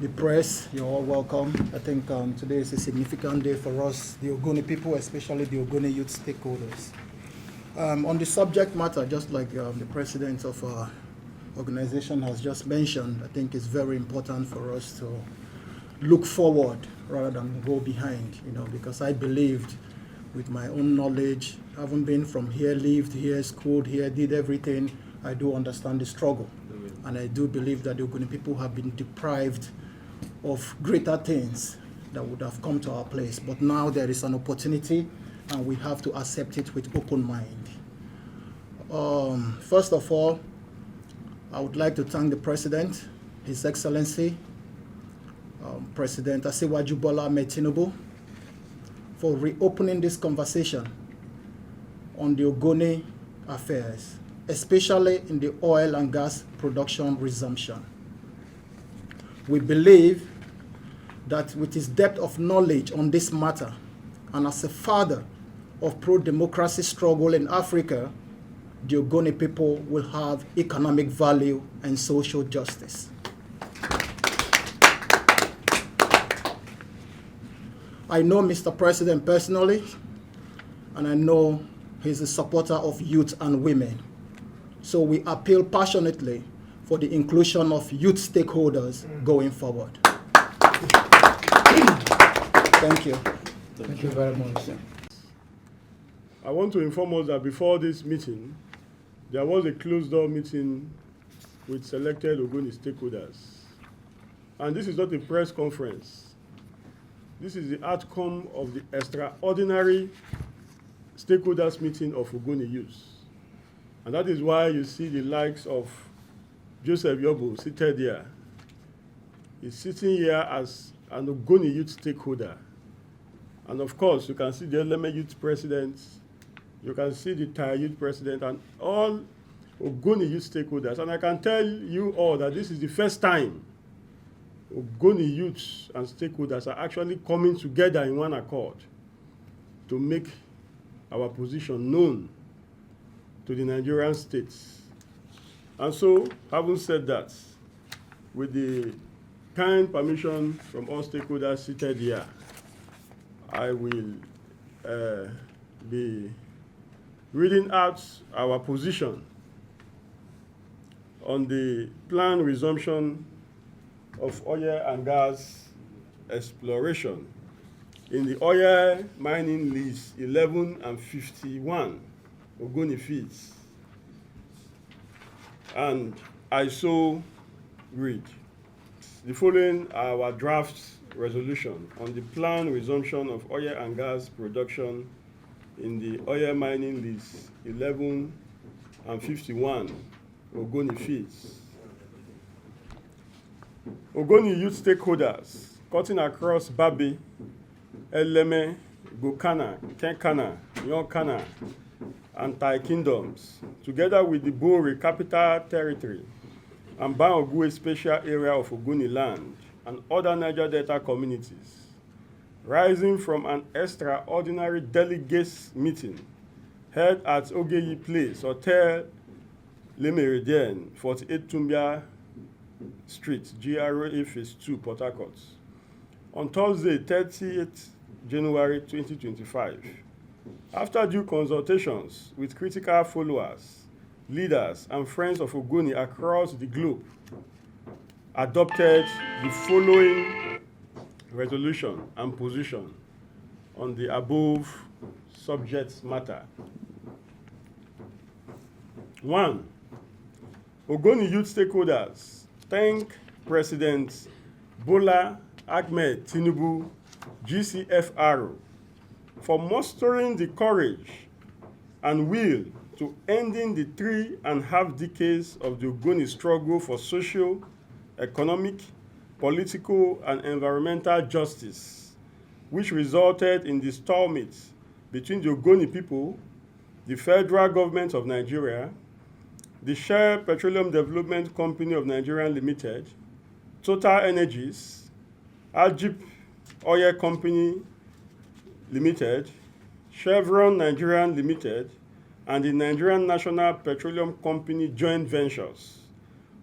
the press, you're all welcome. I think today is a significant day for us, the Ogoni people, especially the Ogoni youth stakeholders. On the subject matter, just like the president of our organization has just mentioned, I think it's very important for us to look forward rather than go behind, because I believed with my own knowledge, having been from here, lived here, schooled here, did everything, I do understand the struggle. And I do believe that the Ogoni people have been deprived of greater things that would have come to our place. But now there is an opportunity, and we have to accept it with open mind. First of all, I would like to thank the President, His Excellency, President Asiwaju Bola Ahmed Tinubu, for reopening this conversation on the Ogoni affairs, especially in the oil and gas production resumption. We believe that with his depth of knowledge on this matter, and as a father of pro-democracy struggle in Africa, the Ogoni people will have economic value and social justice. I know Mr. President personally, and I know he's a supporter of youth and women. So we appeal passionately for the inclusion of youth stakeholders going forward. Thank you. Thank you very much. I want to inform us that before this meeting, there was a closed-door meeting with selected Ogoni stakeholders. And this is not a press conference. This is the outcome of the extraordinary stakeholders meeting of Ogoni youth. And that is why you see the likes of Joseph Yobo seated here. He's sitting here as an Ogoni youth stakeholder. And of course, you can see the Eleme youth president, you can see the Thai youth president, and all Ogoni youth stakeholders. And I can tell you all that this is the first time Ogoni youths and stakeholders are actually coming together in one accord to make our position known to the Nigerian states. And so, having said that, with the kind permission from all stakeholders seated here, I will be reading out our position on the planned resumption of oil and gas exploration in the oil mining lease 11 and 51 Ogoni fields. And I so read. The following are our draft resolution on the planned resumption of oil and gas production in the oil mining lease 11 and 51 Ogoni fields. Ogoni youth stakeholders cutting across Babi, Eleme, Gokana, Kenkana, Yonkana, and Thai kingdoms, together with the Bori capital territory and Bangogwe special area of Ogoniland and other Niger Delta communities, rising from an extraordinary delegates meeting held at Ogeyi Place, Hotel Le Méridien, 48 Tumbia Street, GRA Phase 2, Port Harcourt, on Thursday, 30th January 2025. After due consultations with critical followers, leaders, and friends of Ogoni across the globe, adopted the following resolution and position on the above subject matter. 1. Ogoni youth stakeholders thank President Bola Ahmed Tinubu, GCFR, for mustering the courage and will to ending the 3.5 decades of the Ogoni struggle for social, economic, political, and environmental justice, which resulted in the stalemate between the Ogoni people, the federal government of Nigeria, the Shell Petroleum Development Company of Nigeria Limited, Total Energies, Ajib Oil Company Limited, Chevron Nigeria Limited, and the Nigerian National Petroleum Company joint ventures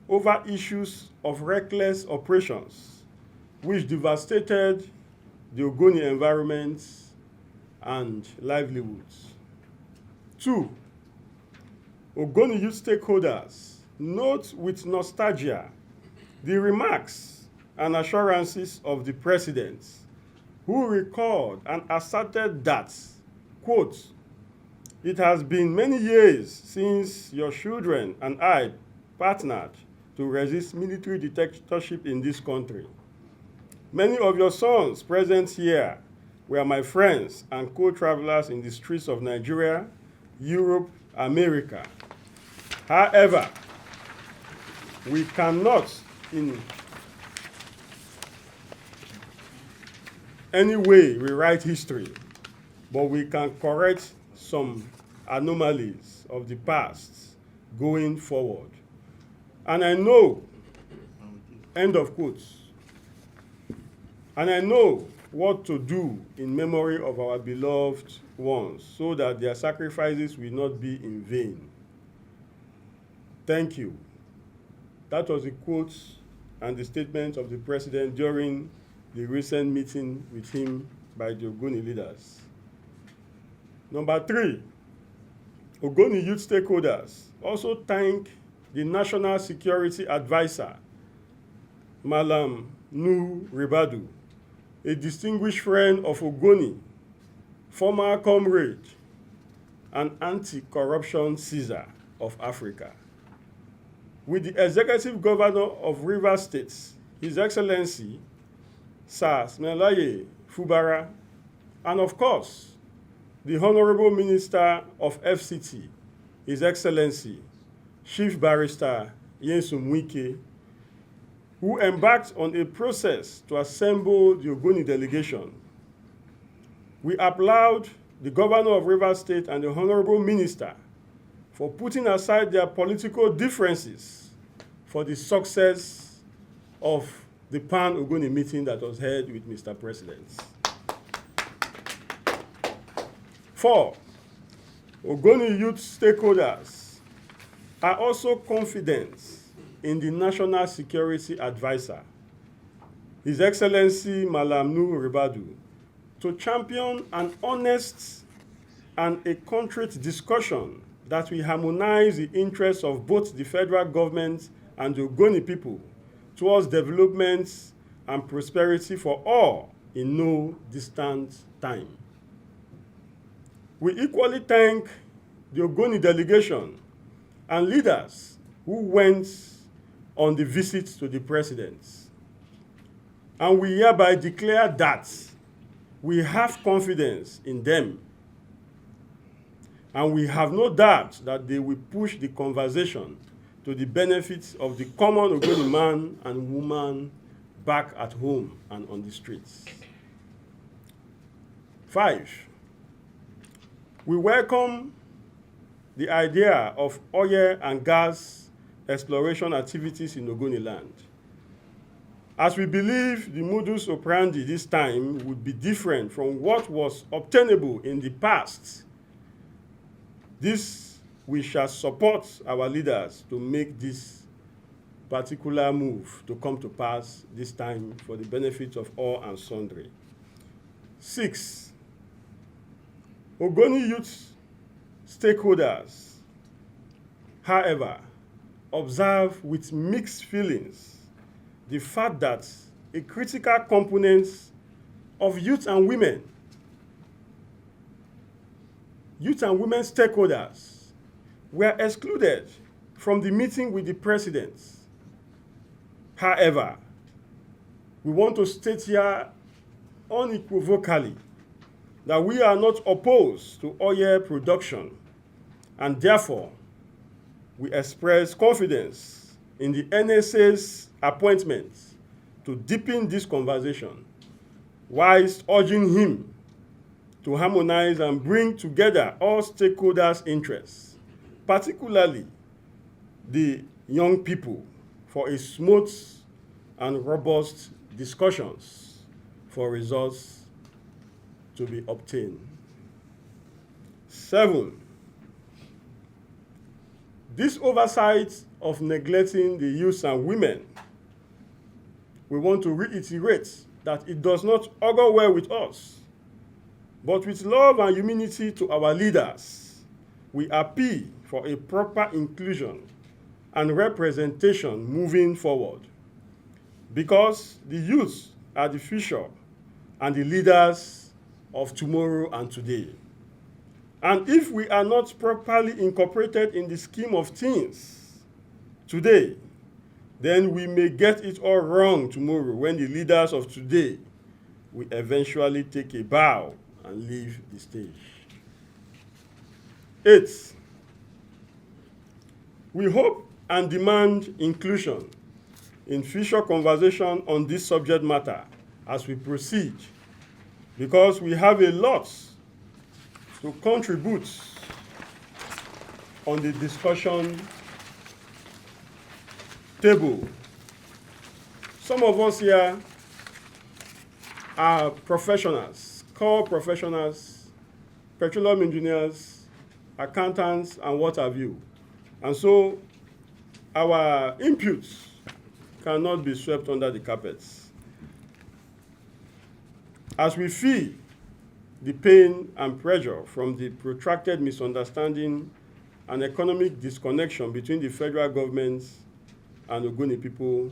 over issues of reckless operations which devastated the Ogoni environment and livelihoods. 2. Ogoni youth stakeholders note with nostalgia the remarks and assurances of the president, who recalled and asserted that, quote, "It has been many years since your children and I partnered to resist military dictatorship in this country. Many of your sons present here were my friends and co-travelers in the streets of Nigeria, Europe, America. However, we cannot in any way rewrite history, but we can correct some anomalies of the past going forward. And I know," end of quotes, "and I know what to do in memory of our beloved ones so that their sacrifices will not be in vain. Thank you." That was the quote and the statement of the president during the recent meeting with him by the Ogoni leaders. Number 3, Ogoni youth stakeholders also thank the National Security Advisor, Malam Nuhu Ribadu, a distinguished friend of Ogoni, former comrade, and anti-corruption Caesar of Africa, with the Executive Governor of Rivers State, His Excellency Sir Smelaye Fubara, and of course, the Honorable Minister of FCT, His Excellency Chief Barrister Nyesom Wike, who embarked on a process to assemble the Ogoni delegation. We applaud the Governor of Rivers State and the Honorable Minister for putting aside their political differences for the success of the Pan-Ogoni meeting that was held with Mr. President. 4, Ogoni youth stakeholders are also confident in the National Security Advisor, His Excellency Malam Nuhu Ribadu, to champion an honest and a concrete discussion that will harmonize the interests of both the federal government and the Ogoni people towards development and prosperity for all in no distant time. We equally thank the Ogoni delegation and leaders who went on the visit to the president. And we hereby declare that we have confidence in them, and we have no doubt that they will push the conversation to the benefit of the common Ogoni man and woman back at home and on the streets. 5, we welcome the idea of oil and gas exploration activities in Ogoniland, as we believe the modus operandi this time would be different from what was obtainable in the past. This we shall support our leaders to make this particular move to come to pass this time for the benefit of all and sundry. 6, Ogoni youth stakeholders, however, observe with mixed feelings the fact that a critical component of youth and women stakeholders were excluded from the meeting with the president. However, we want to state here unequivocally that we are not opposed to oil production, and therefore we express confidence in the NSA's appointment to deepen this conversation, whilst urging him to harmonize and bring together all stakeholders' interests, particularly the young people, for a smooth and robust discussions for results to be obtained. 7, this oversight of neglecting the youth and women we want to reiterate that it does not augur well with us, but with love and humility to our leaders, we appeal for a proper inclusion and representation moving forward, because the youth are the future and the leaders of tomorrow and today. And if we are not properly incorporated in the scheme of things today, then we may get it all wrong tomorrow when the leaders of today will eventually take a bow and leave the stage. 8, we hope and demand inclusion in future conversation on this subject matter as we proceed, because we have a lot to contribute on the discussion table. Some of us here are professionals, core professionals, petroleum engineers, accountants, and what have you. And so our inputs cannot be swept under the carpets. As we feel the pain and pressure from the protracted misunderstanding and economic disconnection between the federal government and Ogoni people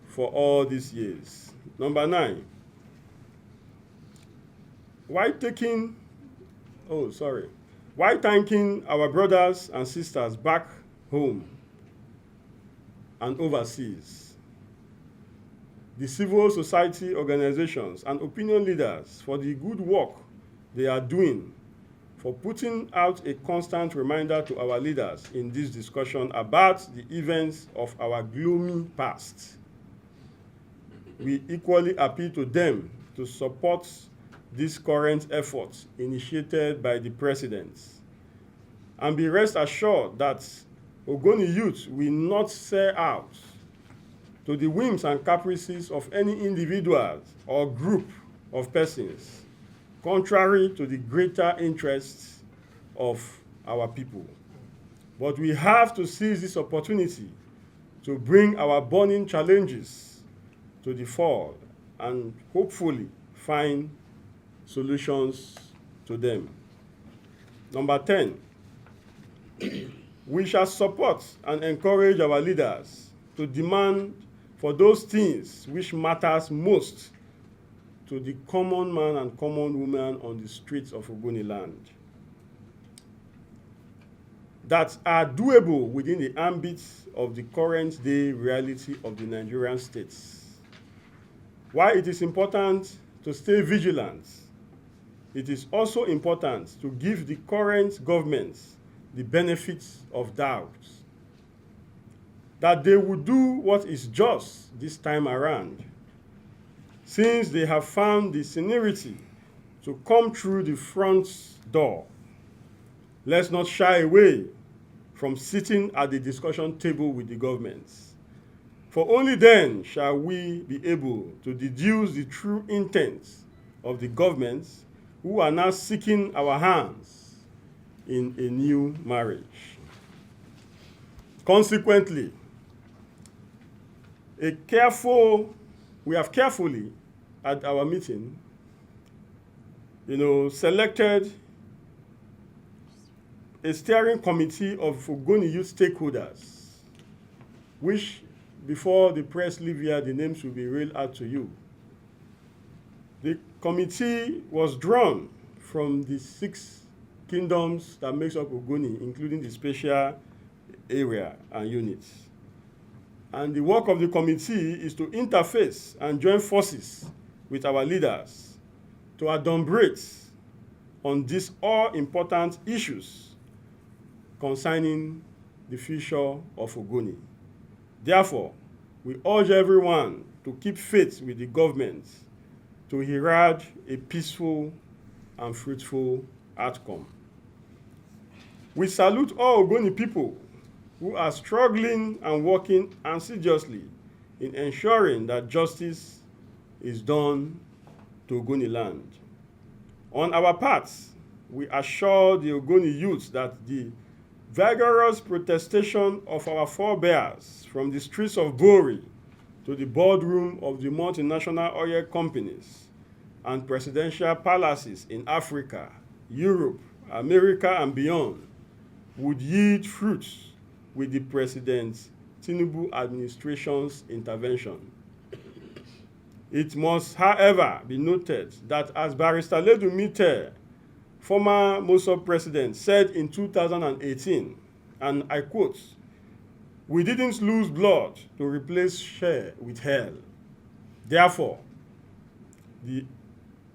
for all these years. Number 9, why thanking our brothers and sisters back home and overseas, the civil society organizations and opinion leaders, for the good work they are doing, for putting out a constant reminder to our leaders in this discussion about the events of our gloomy past. We equally appeal to them to support these current efforts initiated by the President, and be rest assured that Ogoni youth will not sell out to the whims and caprices of any individual or group of persons, contrary to the greater interests of our people. But we have to seize this opportunity to bring our burning challenges to the fore and hopefully find solutions to them. Number 10, we shall support and encourage our leaders to demand for those things which matters most to the common man and common woman on the streets of Ogoniland, that are doable within the ambit of the current day reality of the Nigerian states. While it is important to stay vigilant, it is also important to give the current government the benefits of doubt, that they will do what is just this time around, since they have found the seniority to come through the front door. Let's not shy away from sitting at the discussion table with the government, for only then shall we be able to deduce the true intent of the government who are now seeking our hands in a new marriage. Consequently, we have carefully at our meeting, selected a steering committee of Ogoni youth stakeholders, which before the press leave here, the names will be read out to you. The committee was drawn from the 6 kingdoms that makes up Ogoni, including the special area and units. And the work of the committee is to interface and join forces with our leaders to adumbrate on these all-important issues concerning the future of Ogoni. Therefore, we urge everyone to keep faith with the government to herald a peaceful and fruitful outcome. We salute all Ogoni people who are struggling and working assiduously in ensuring that justice is done to Ogoniland. On our part, we assure the Ogoni youth that the vigorous protestation of our forebears from the streets of Bori to the boardroom of the multinational oil companies and presidential palaces in Africa, Europe, America, and beyond would yield fruits with the President Tinubu administration's intervention. It must, however, be noted that as Barrister Ledu Mite, former Mossad president, said in 2018, and I quote, "We didn't lose blood to replace share with hell. Therefore, the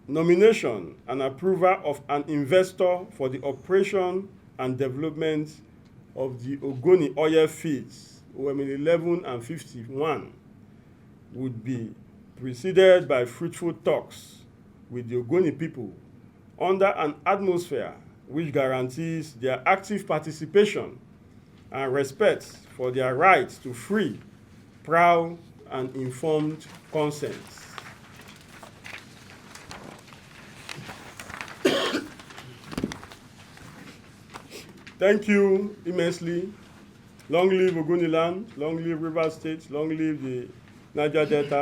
nomination and approval of an investor for the operation and development of the Ogoni oil fields, OML 11 and 51, would be preceded by fruitful talks with the Ogoni people under an atmosphere which guarantees their active participation and respect for their right to free, proud, and informed consent." Thank you immensely. Long live Ogoniland, long live River State, long live the Niger Delta.